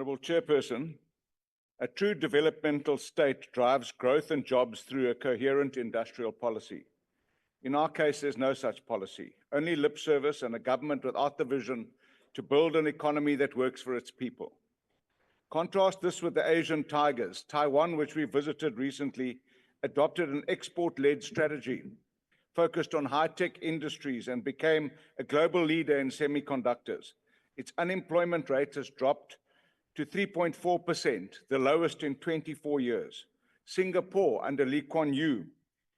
Honourable Chairperson, a true developmental state drives growth and jobs through a coherent industrial policy. In our case, there's no such policy, only lip service and a government without the vision to build an economy that works for its people. Contrast this with the Asian tigers. Taiwan, which we visited recently, adopted an export-led strategy focused on high-tech industries and became a global leader in semiconductors. Its unemployment rate has dropped to 3.4%, the lowest in 24 years. Singapore, under Lee Kuan Yew,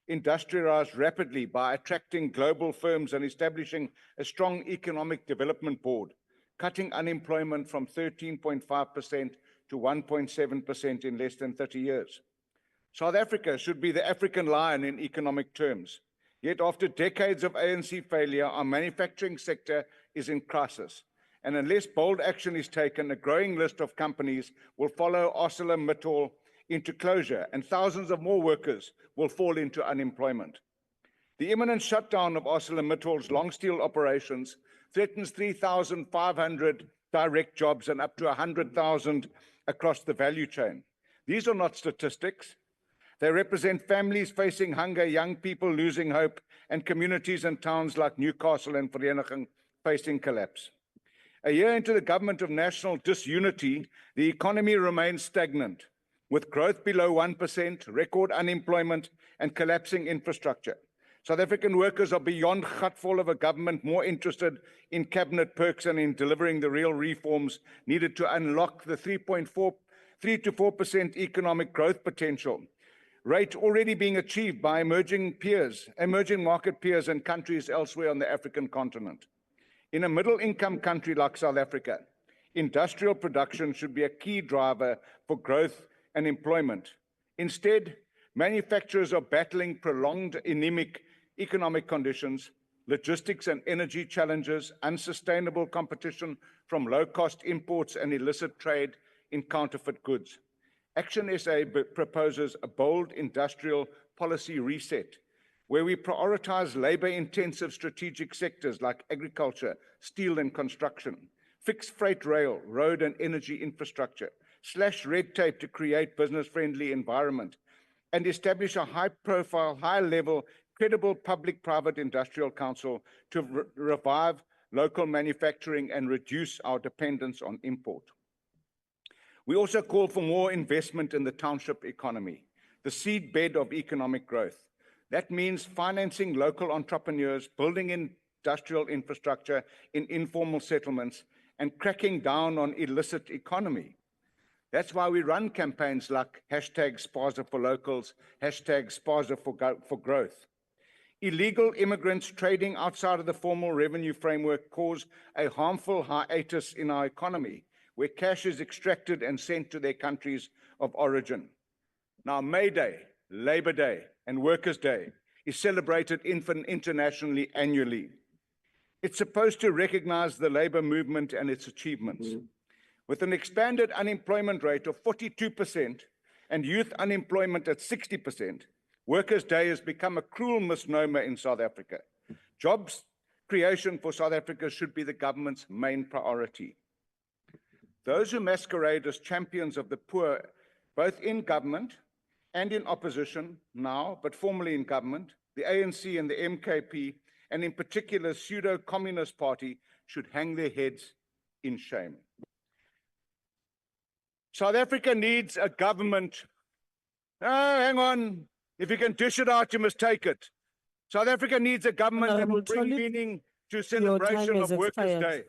industrialized rapidly by attracting global firms and establishing a strong economic development board, cutting unemployment from 13.5% to 1.7% in less than 30 years. South Africa should be the African lion in economic terms. Yet after decades of ANC failure, our manufacturing sector is in crisis. And unless bold action is taken, a growing list of companies will follow ArcelorMittal into closure, and thousands of more workers will fall into unemployment. The imminent shutdown of ArcelorMittal's long steel operations threatens 3,500 direct jobs and up to 100,000 across the value chain. These are not statistics. They represent families facing hunger, young people losing hope, and communities and towns like Newcastle and Vereeniging facing collapse. A year into the government of national disunity, the economy remains stagnant, with growth below 1%, record unemployment, and collapsing infrastructure. South African workers are beyond gutful of a government more interested in cabinet perks and in delivering the real reforms needed to unlock the 3 to 4% economic growth potential rate already being achieved by emerging market peers and countries elsewhere on the African continent. In a middle-income country like South Africa, industrial production should be a key driver for growth and employment. Instead, manufacturers are battling prolonged anemic economic conditions, logistics and energy challenges, unsustainable competition from low-cost imports and illicit trade in counterfeit goods. ActionSA proposes a bold industrial policy reset where we prioritize labor-intensive strategic sectors like agriculture, steel and construction, fix freight rail, road and energy infrastructure, slash red tape to create business-friendly environment, and establish a high-profile, high-level, credible public-private industrial council to revive local manufacturing and reduce our dependence on import. We also call for more investment in the township economy, the seedbed of economic growth. That means financing local entrepreneurs, building industrial infrastructure in informal settlements, and cracking down on illicit economy. That's why we run campaigns like #Spaza for Locals, #Spaza for Growth. Illegal immigrants trading outside of the formal revenue framework cause a harmful hiatus in our economy, where cash is extracted and sent to their countries of origin. Now, May Day, Labor Day, and Workers' Day is celebrated internationally annually. It's supposed to recognize the labor movement and its achievements. With an expanded unemployment rate of 42% and youth unemployment at 60%, Workers' Day has become a cruel misnomer in South Africa. Jobs creation for South Africa should be the government's main priority. Those who masquerade as champions of the poor, both in government and in opposition now, but formerly in government, the ANC and the MKP, and in particular pseudo-communist party, should hang their heads in shame. South Africa needs a government. Hang on. If you can dish it out, you must take it. South Africa needs a government that will bring meaning to celebration of Workers' Day.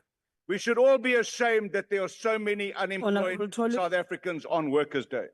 We should all be ashamed that there are so many unemployed South Africans on Workers' Day.